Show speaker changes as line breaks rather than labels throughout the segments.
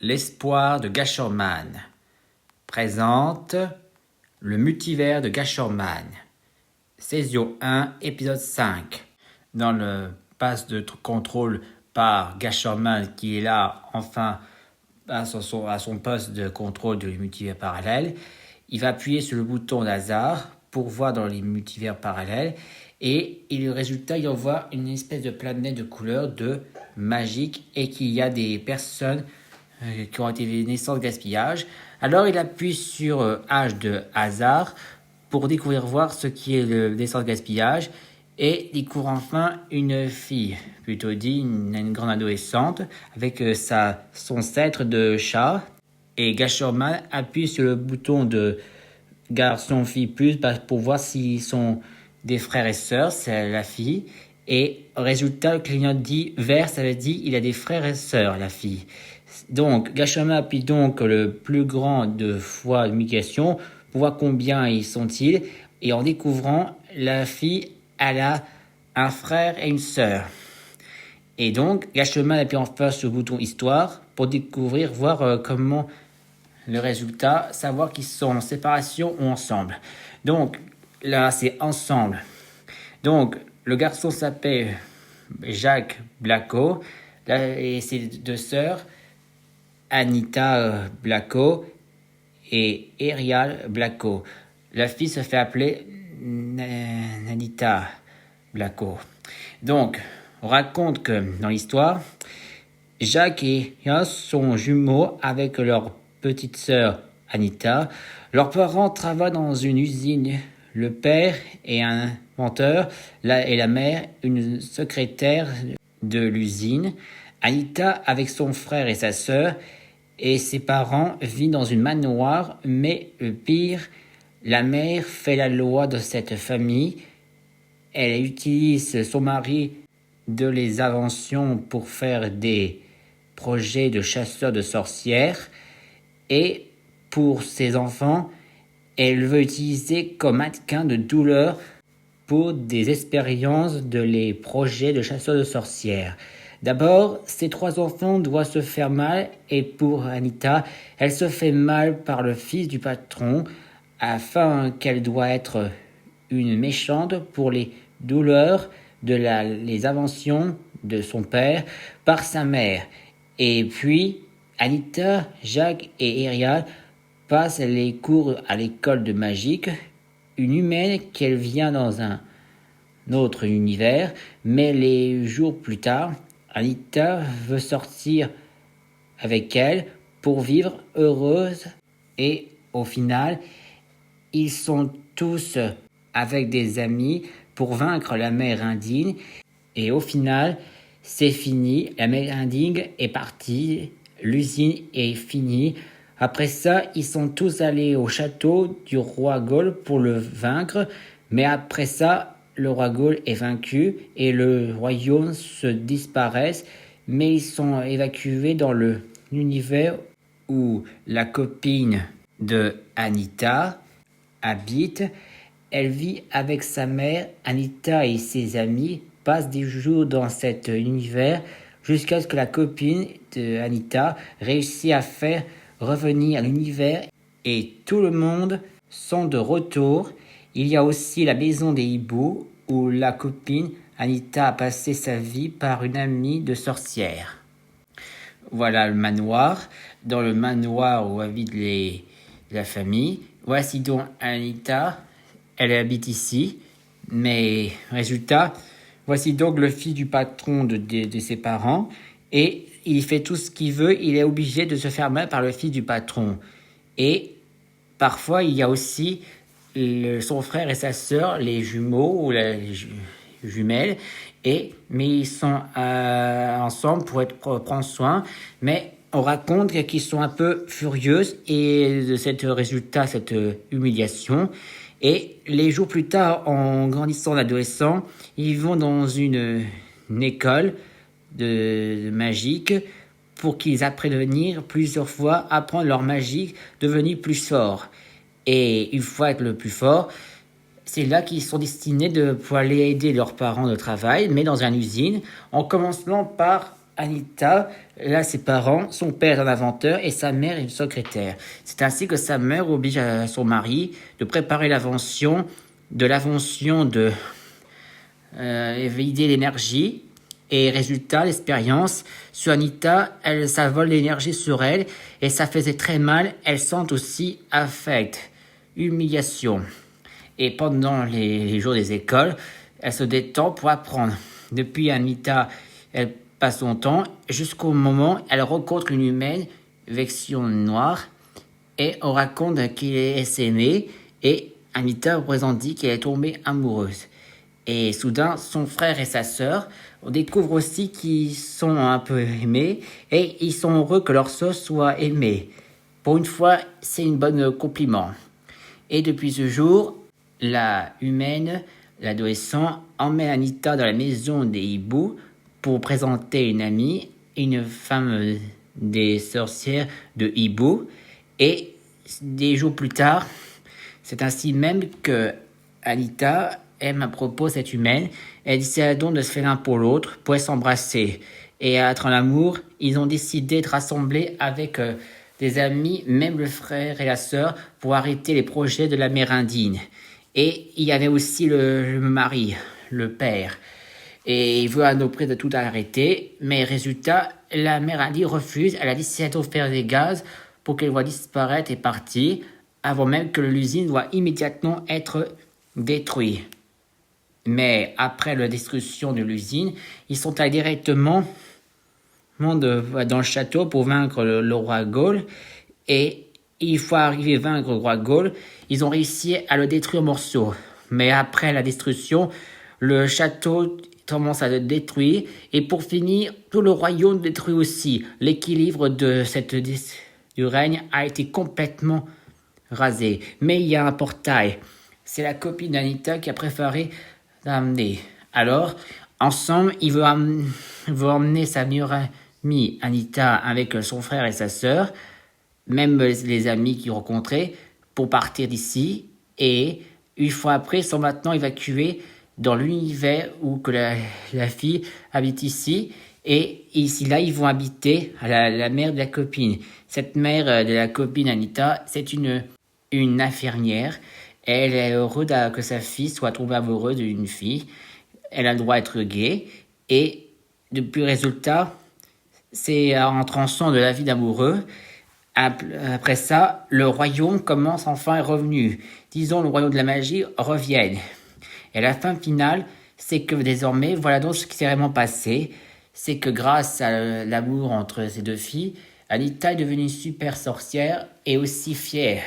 L'espoir de Gasherman présente le multivers de Gasherman, saison 1, épisode 5. Dans le pass de contrôle par Gasherman qui est là, enfin, à son poste de contrôle du multivers parallèle, il va appuyer sur le bouton d'hasard pour voir dans les multivers parallèles et le résultat, il envoie une espèce de planète de couleur de magique et qu'il y a des personnes qui ont été naissances de gaspillage. Alors il appuie sur H de hasard pour découvrir voir ce qui est le naissance de gaspillage et découvre enfin une fille, plutôt dit une grande adolescente avec son sceptre de chat. Et Gasherman appuie sur le bouton de garçon-fille plus pour voir s'ils sont des frères et sœurs, c'est la fille. Et résultat, le client dit vert, ça veut dire il a des frères et sœurs, la fille. Donc, Gasherman appuie donc le plus grand de fois de multiplication pour voir combien ils sont-ils. Et en découvrant, la fille, elle a un frère et une sœur. Et donc, Gasherman appuie enfin sur le bouton histoire pour découvrir, voir comment le résultat, savoir qu'ils sont en séparation ou ensemble. Donc, là, c'est ensemble. Donc, le garçon s'appelle Jacques Blacko et ses deux sœurs, Anita Blacko et Ariel Blacko. La fille se fait appeler Anita Blacko. Donc, on raconte que dans l'histoire, Jacques et Ariel sont jumeaux avec leur petite sœur Anita. Leurs parents travaillent dans une usine. Le père est un inventeur et la mère une secrétaire de l'usine. Anita, avec son frère et sa sœur et ses parents, vit dans une manoir, mais le pire, la mère fait la loi de cette famille. Elle utilise son mari de les inventions pour faire des projets de chasseurs de sorcières et pour ses enfants, elle veut utiliser comme mannequin de douleur pour des expériences de les projets de chasseurs de sorcières. D'abord, ses trois enfants doivent se faire mal et pour Anita, elle se fait mal par le fils du patron afin qu'elle doit être une méchante pour les douleurs de les inventions de son père par sa mère. Et puis, Anita, Jacques et Ariel passent les cours à l'école de magique, une humaine qu'elle vient dans un autre univers, mais les jours plus tard, Anita veut sortir avec elle pour vivre heureuse et au final, ils sont tous avec des amis pour vaincre la mère indigne et au final, c'est fini, la mère indigne est partie, l'usine est finie. Après ça, ils sont tous allés au château du roi Gaul pour le vaincre, mais après ça, le roi Gaul est vaincu et le royaume se disparaît, mais ils sont évacués dans l'univers où la copine de Anita habite. Elle vit avec sa mère. Anita et ses amis passent des jours dans cet univers jusqu'à ce que la copine de Anita réussisse à faire revenir à l'univers et tout le monde sont de retour. Il y a aussi la maison des hiboux où la copine Anita a passé sa vie par une amie de sorcière. Voilà le manoir. Dans le manoir où habite la famille. Voici donc Anita. Elle habite ici. Mais résultat, voici donc le fils du patron de ses parents. Et il fait tout ce qu'il veut. Il est obligé de se faire mal par le fils du patron. Et parfois, il y a aussi son frère et sa sœur, les jumeaux ou les jumelles, mais ils sont ensemble pour prendre soin, mais on raconte qu'ils sont un peu furieuses et de cette résultat, cette humiliation. Et les jours plus tard, en grandissant d'adolescents, ils vont dans une école de magique pour qu'ils apprennent à devenir plusieurs fois, apprendre leur magie, devenir plus forts. Et une fois être le plus fort, c'est là qu'ils sont destinés de pouvoir aller aider leurs parents de travail, mais dans une usine, en commençant par Anita, là, ses parents, son père est un inventeur et sa mère est une secrétaire. C'est ainsi que sa mère oblige son mari de préparer l'invention de vider l'énergie. Et résultat, l'expérience sur Anita, ça vole l'énergie sur elle et ça faisait très mal. Elle sent aussi affect, humiliation. Et pendant les jours des écoles, elle se détend pour apprendre. Depuis Anita, elle passe son temps jusqu'au moment où elle rencontre une humaine, version noire, et on raconte qu'il s'aimait et Anita représente qu'elle est tombée amoureuse. Et soudain, son frère et sa sœur, on découvre aussi qu'ils sont un peu aimés et ils sont heureux que leur sœur soit aimée. Pour une fois, c'est une bonne compliment. Et depuis ce jour, la humaine, l'adolescent, emmène Anita dans la maison des hiboux pour présenter une amie, une femme des sorcières de hibou. Et des jours plus tard, c'est ainsi même que Anita aime à propos cette humaine. Elle décide donc de se faire l'un pour l'autre, pour s'embrasser. Et à être en amour, ils ont décidé de rassembler avec des amis, même le frère et la sœur, pour arrêter les projets de l'Amérindine. Et il y avait aussi le mari, le père. Et il veut à nos prix de tout arrêter, mais résultat, la Amérindine refuse. Elle a décidé de faire des gaz pour qu'elle voit disparaître et partir, avant même que l'usine doit immédiatement être détruite. Mais après la destruction de l'usine, ils sont allés directement dans le château pour vaincre le roi Gaul. Et une fois arrivé à vaincre le roi Gaul, ils ont réussi à le détruire en morceaux. Mais après la destruction, le château commence à le détruire. Et pour finir, tout le royaume détruit aussi. L'équilibre du règne a été complètement rasé. Mais il y a un portail. C'est la copine d'Anita qui a préféré l'amener. Alors, ensemble, il veut emmener sa meilleure amie Anita avec son frère et sa sœur, même les amis qu'il rencontrait, pour partir d'ici. Et une fois après, ils sont maintenant évacués dans l'univers où que la fille habite ici. Et ici, là, ils vont habiter à la mère de la copine. Cette mère de la copine Anita, c'est une infirmière. Elle est heureuse que sa fille soit tombée amoureuse d'une fille. Elle a le droit d'être gay. Et depuis le résultat, c'est en tranchant de la vie d'amoureux. Après ça, le royaume commence enfin à être revenu. Disons, le royaume de la magie revienne. Et la fin finale, c'est que désormais, voilà donc ce qui s'est vraiment passé. C'est que grâce à l'amour entre ces deux filles, Anita est devenue une super sorcière et aussi fière.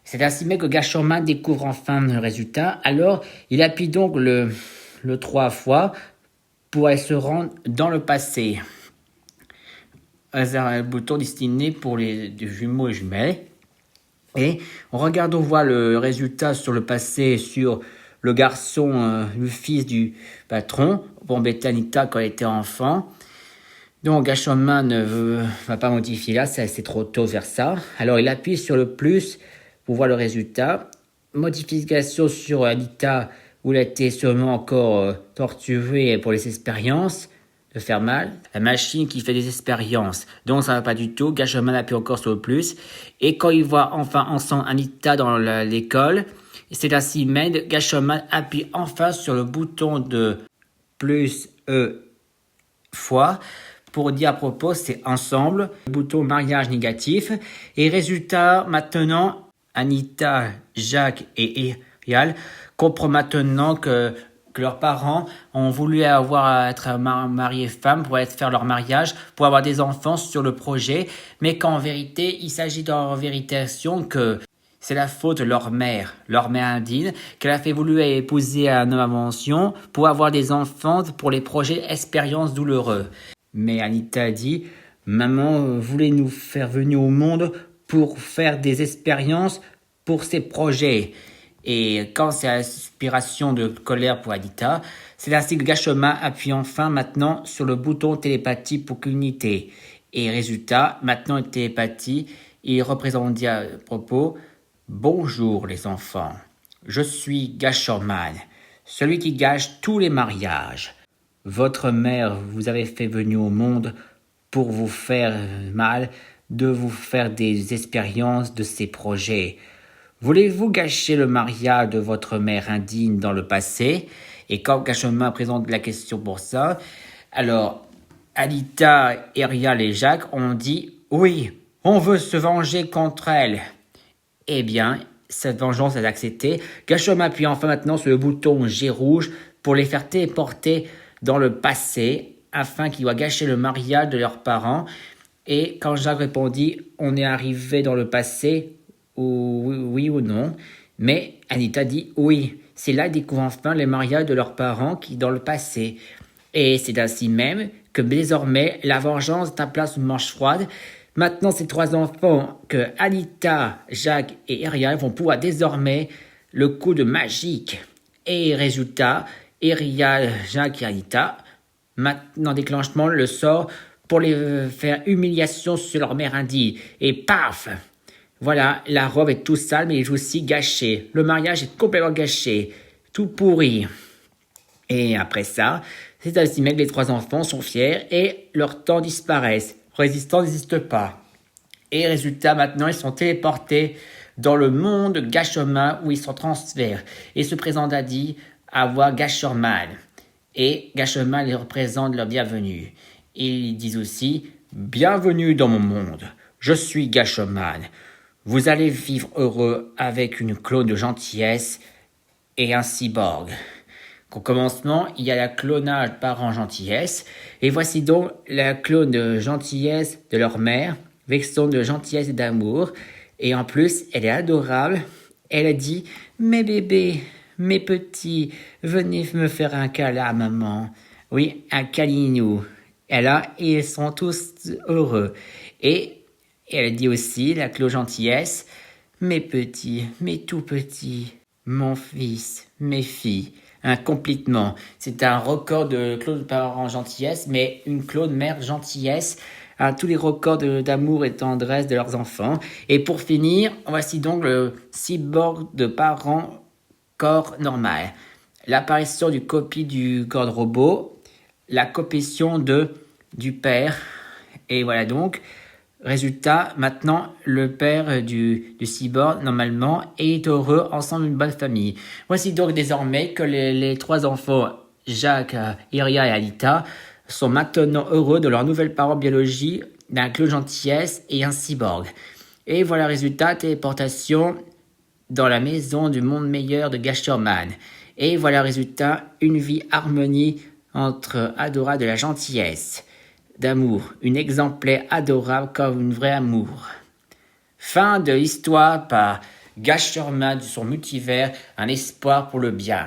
C'est ainsi même que Gashorman découvre enfin le résultat. Alors, il appuie donc le 3 fois pour aller se rendre dans le passé. Un bouton destiné pour les jumeaux et jumelles. Et on regarde, on voit le résultat sur le passé, sur le garçon, le fils du patron, pour embêter Anita quand elle était enfant. Donc Gashorman ne va pas modifier là, c'est trop tôt vers ça. Alors il appuie sur le plus pour voir le résultat. Modification sur Anita, où elle a été sûrement encore torturée pour les expériences de faire mal. La machine qui fait des expériences, donc ça va pas du tout. Gashorman appuie encore sur le plus. Et quand il voit enfin ensemble Anita dans l'école, c'est ainsi même Gashorman appuie enfin sur le bouton de plus fois pour dire à propos, c'est ensemble, le bouton mariage négatif. Et résultat, maintenant, Anita, Jacques et Eyal comprennent maintenant que leurs parents ont voulu être mariés femmes pour faire leur mariage, pour avoir des enfants sur le projet, mais qu'en vérité, il s'agit en vérité que c'est la faute de leur mère indienne, qu'elle a fait vouloir épouser un homme invention pour avoir des enfants pour les projets expériences douloureux. Mais Anita dit, maman voulait nous faire venir au monde pour faire des expériences pour ses projets. Et quand c'est l'inspiration de colère pour Anita, c'est ainsi que Gashorman appuie enfin maintenant sur le bouton télépathie pour l'unité. Et résultat, maintenant une télépathie, il représente à propos, bonjour les enfants, je suis Gashorman, celui qui gâche tous les mariages. votre mère vous avait fait venir au monde pour vous faire mal, de vous faire des expériences de ses projets. Voulez-vous gâcher le mariage de votre mère indigne dans le passé? Et quand Gashoma présente la question pour ça, alors Anita, Ariel et Jacques ont dit « Oui, on veut se venger contre elle ». Eh bien, cette vengeance est acceptée. Gashoma appuie enfin maintenant sur le bouton G rouge pour les faire téléporter dans le passé afin qu'ils doivent gâcher le mariage de leurs parents. Et quand Jacques répondit « On est arrivé dans le passé », ou oui ou non, mais Anita dit « Oui ». C'est là qu'ils découvrent enfin les mariages de leurs parents qui dans le passé. Et c'est ainsi même que désormais la vengeance est en place une manche froide. Maintenant, ces trois enfants que Anita, Jacques et Ariel vont pouvoir désormais le coup de magique. Et résultat, Ariel, Jacques et Anita, maintenant déclenchement le sort pour les faire humiliation sur leur mère indigne. Et paf! Voilà, la robe est tout sale, mais elle est aussi gâchée. Le mariage est complètement gâché, tout pourri. Et après ça, c'est ainsi même que les trois enfants sont fiers et leur temps disparaissent. Résistance n'existe pas. Et résultat, maintenant, ils sont téléportés dans le monde Gashoma où ils sont transférés. Et se présentent à voir Gasherman. Et Gasherman les représente leur bienvenue. Et ils disent aussi « Bienvenue dans mon monde. Je suis Gasherman. Vous allez vivre heureux avec une clone de gentillesse et un cyborg. » Au commencement, il y a la clonage parent gentillesse. Et voici donc la clone de gentillesse de leur mère, vexon de gentillesse et d'amour. Et en plus, elle est adorable. Elle a dit « Mes bébés, mes petits, venez me faire un câlin, maman. » Oui, un câlinou. Et là, ils sont tous heureux. Et elle dit aussi, la clone gentillesse « Mes petits, mes tout petits, mon fils, mes filles. » Complètement. C'est un record de Claude parent gentillesse, mais une Claude mère gentillesse. Tous les records d'amour et de tendresse de leurs enfants. Et pour finir, voici donc le cyborg de parents corps normal. L'apparition du copie du corps de robot, la copétion du père. Et voilà donc. Résultat, maintenant, le père du cyborg, normalement, est heureux ensemble une bonne famille. Voici donc désormais que les trois enfants, Jacques, Iria et Alita, sont maintenant heureux de leur nouvelle parent biologie d'un clone gentillesse et un cyborg. Et voilà résultat, téléportation dans la maison du monde meilleur de Gasherman. Et voilà résultat, une vie harmonie entre Adora de la gentillesse. D'amour, une exemplaire adorable comme une vraie amour. Fin de l'histoire par Gasherman de son multivers, un espoir pour le bien.